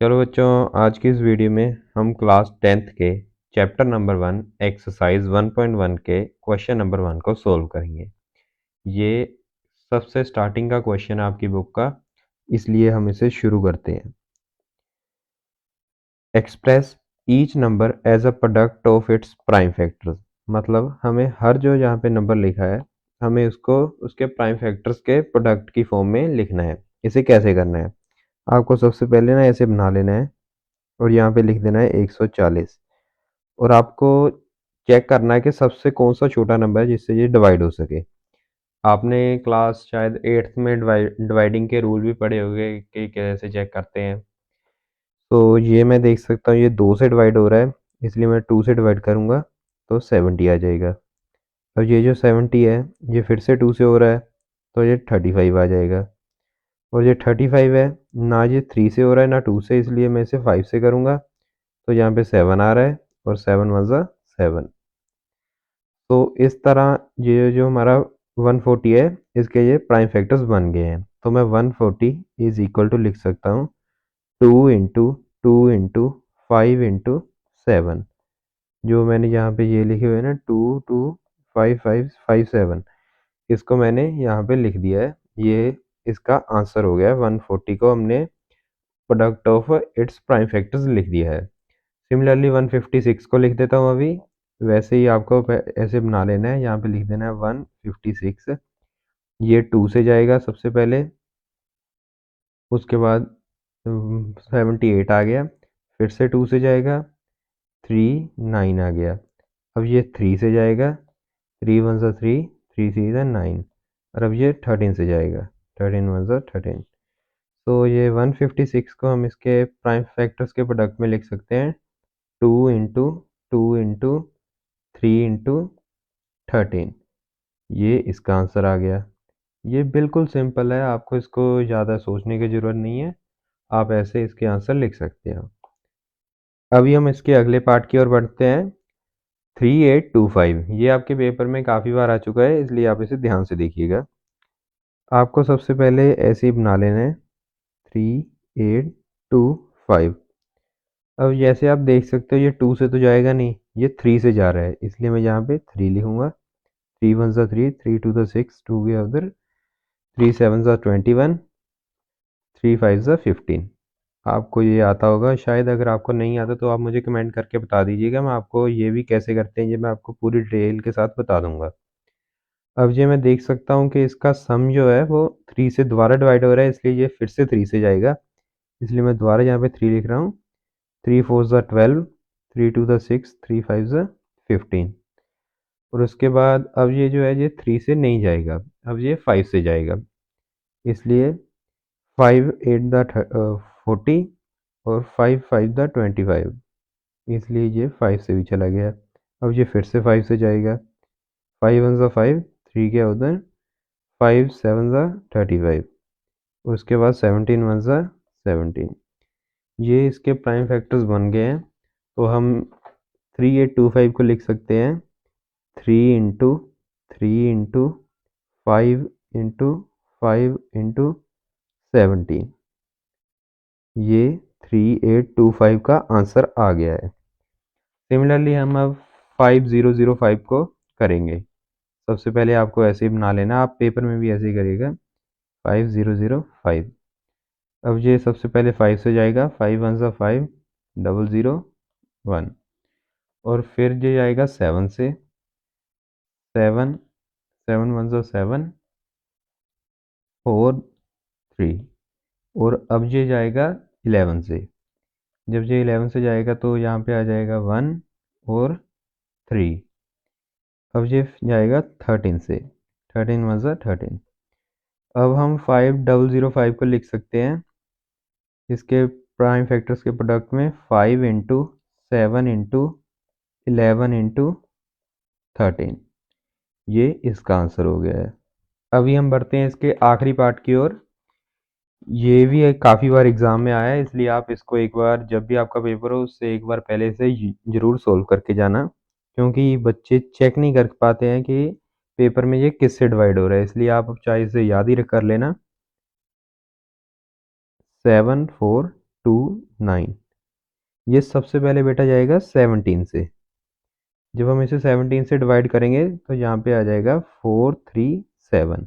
चलो बच्चों, आज की इस वीडियो में हम क्लास 10th के चैप्टर नंबर 1 एक्सरसाइज 1.1 के क्वेश्चन नंबर 1 को सॉल्व करेंगे। ये सबसे स्टार्टिंग का क्वेश्चन है आपकी बुक का, इसलिए हम इसे शुरू करते हैं। Express each number as a product of its prime factors. मतलब हमें हर जो यहाँ पे नंबर लिखा है, हमें उसको उसके प्राइम फैक्टर्स के प्रोडक्ट की फॉर्म में लिखना है। इसे कैसे करना है? आपको सबसे पहले ना ऐसे बना लेना है और यहाँ पे लिख देना है 140 और आपको चेक करना है कि सबसे कौन सा छोटा नंबर है जिससे ये डिवाइड हो सके। आपने क्लास शायद 8th में डिवाइडिंग के रूल भी पढ़े होंगे कि कैसे चेक करते हैं। तो ये मैं देख सकता हूँ ये 2 से डिवाइड हो रहा है, इसलिए मैं 2 से डिवाइड करूँगा तो 70 आ जाएगा। अब ये जो 70 है ये फिर से 2 से हो रहा है तो ये 35 आ जाएगा। और ये 35 है, ना ये 3 से हो रहा है ना 2 से, इसलिए मैं इसे 5 से करूँगा तो यहाँ पे 7 आ रहा है और 7 वन ज़ा 7। तो इस तरह ये जो हमारा 140 है, इसके ये प्राइम फैक्टर्स बन गए हैं। तो मैं 140 इज इक्वल टू लिख सकता हूँ 2 इंटू 2 इंटू 5 इंटू 7। जो मैंने यहाँ पे ये लिखे हुए हैं ना 2 2 5 5 5 7, इसको मैंने यहाँ पे लिख दिया है। ये इसका आंसर हो गया है। 140 को हमने product of its prime factors लिख दिया है। सिमिलरली 156 को लिख देता हूँ अभी। वैसे ही आपको ऐसे बना लेना है, यहाँ पे लिख देना है 156। ये 2 से जाएगा सबसे पहले, उसके बाद 78 आ गया, फिर से 2 से जाएगा, 3 9 आ गया। अब ये 3 से जाएगा, 3 वन ज़ा 3, 3 3 ज़ा 9। और अब ये 13 से जाएगा, 13 वन ज़ा 13। तो ये 156 को हम इसके प्राइम फैक्टर्स के प्रोडक्ट में लिख सकते हैं 2 इंटू 2 इंटू 3 इंटू 13। ये इसका आंसर आ गया। ये बिल्कुल सिंपल है, आपको इसको ज़्यादा सोचने की ज़रूरत नहीं है, आप ऐसे इसके आंसर लिख सकते हैं। अभी हम इसके अगले पार्ट की ओर बढ़ते हैं। 3825, ये आपके पेपर में काफ़ी बार आ चुका है, इसलिए आप इसे ध्यान से देखिएगा। आपको सबसे पहले ऐसे ही बना लेना है 3825। अब जैसे आप देख सकते हो ये 2 से तो जाएगा नहीं, ये 3 से जा रहा है, इसलिए मैं यहाँ पे 3 लिखूंगा। 3 वन ज़ा 3, 3 टू ज़ा 6, 2 गया उधर, 3 7 ज़ा 21, 3 5 ज़ा 15। आपको ये आता होगा शायद। अगर आपको नहीं आता तो आप मुझे कमेंट करके बता दीजिएगा, मैं आपको ये भी कैसे करते हैं ये मैं आपको पूरी डिटेल के साथ बता दूंगा। अब ये मैं देख सकता हूँ कि इसका सम जो है वो 3 से दोबारा डिवाइड हो रहा है, इसलिए ये फिर से 3 से जाएगा, इसलिए मैं दोबारा यहाँ पे 3 लिख रहा हूँ। 3 4 ज़ा 12, 3 2 ज़ा 6, 3 5 ज़ा 15। और उसके बाद अब ये जो है ये 3 से नहीं जाएगा, अब ये 5 से जाएगा, इसलिए 5 8 द 40 और 5 5 द 25, इसलिए ये 5 से भी चला गया। अब ये फिर से 5 से जाएगा, 5 वन ज़ा 5, 3 गया उधर, 5 7 ज़ा 35, उसके बाद 17 वन ज़ा 17। ये इसके प्राइम फैक्टर्स बन गए हैं। तो हम 3825 को लिख सकते हैं 3 इंटू 3 इंटू 5 इंटू 5 इंटू 17। ये 3825 का आंसर आ गया है। सिमिलरली हम अब 5005 को करेंगे। सबसे पहले आपको ऐसे ही बना लेना, आप पेपर में भी ऐसे ही करिएगा 5005। अब ये सबसे पहले 5 से जाएगा, 5 वन ज़ा 5, 001। और फिर ये जाएगा 7 से, 7 7 वन ज़ा 7, 4 3। और अब ये जाएगा 11 से। जब ये 11 से जाएगा तो यहाँ पे आ जाएगा 1 और 3। अब ये जाएगा 13 से, 13 वन ज़ा 13। अब हम 5005 को लिख सकते हैं इसके प्राइम फैक्टर्स के प्रोडक्ट में 5 इंटू 7 इंटू 11 इंटू 13। ये इसका आंसर हो गया है। अभी हम बढ़ते हैं इसके आखिरी पार्ट की ओर। ये भी काफ़ी बार एग्ज़ाम में आया है, इसलिए आप इसको एक बार जब भी आपका पेपर हो उससे एक बार पहले से ज़रूर सोल्व करके जाना, क्योंकि बच्चे चेक नहीं कर पाते हैं कि पेपर में ये किससे डिवाइड हो रहा है, इसलिए आप चाहे इसे याद ही कर लेना। 7 4 2 9। ये सबसे पहले बेटा जाएगा 17 से। जब हम इसे 17 से डिवाइड करेंगे तो यहाँ पे आ जाएगा 437।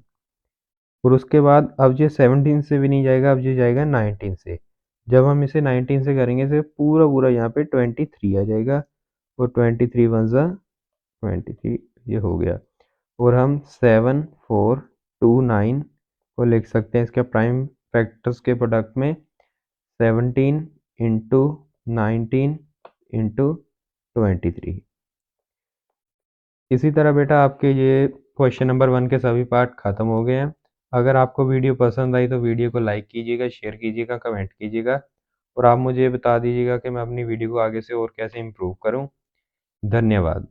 और उसके बाद अब ये 17 से भी नहीं जाएगा, अब ये जाएगा 19 से। जब हम इसे 19 से करेंगे तो पूरा पूरा यहाँ पे 23 आ जाएगा। और 23 वन ज़ा 23, ये हो गया। और हम 7429 को लिख सकते हैं इसके प्राइम फैक्टर्स के प्रोडक्ट में 17 इंटू 19 इंटू 23। इसी तरह बेटा आपके ये क्वेश्चन नंबर 1 के सभी पार्ट खत्म हो गए हैं। अगर आपको वीडियो पसंद आई तो वीडियो को लाइक कीजिएगा, शेयर कीजिएगा, कमेंट कीजिएगा और आप मुझे बता दीजिएगा कि मैं अपनी वीडियो को आगे से और कैसे इम्प्रूव करूं। धन्यवाद।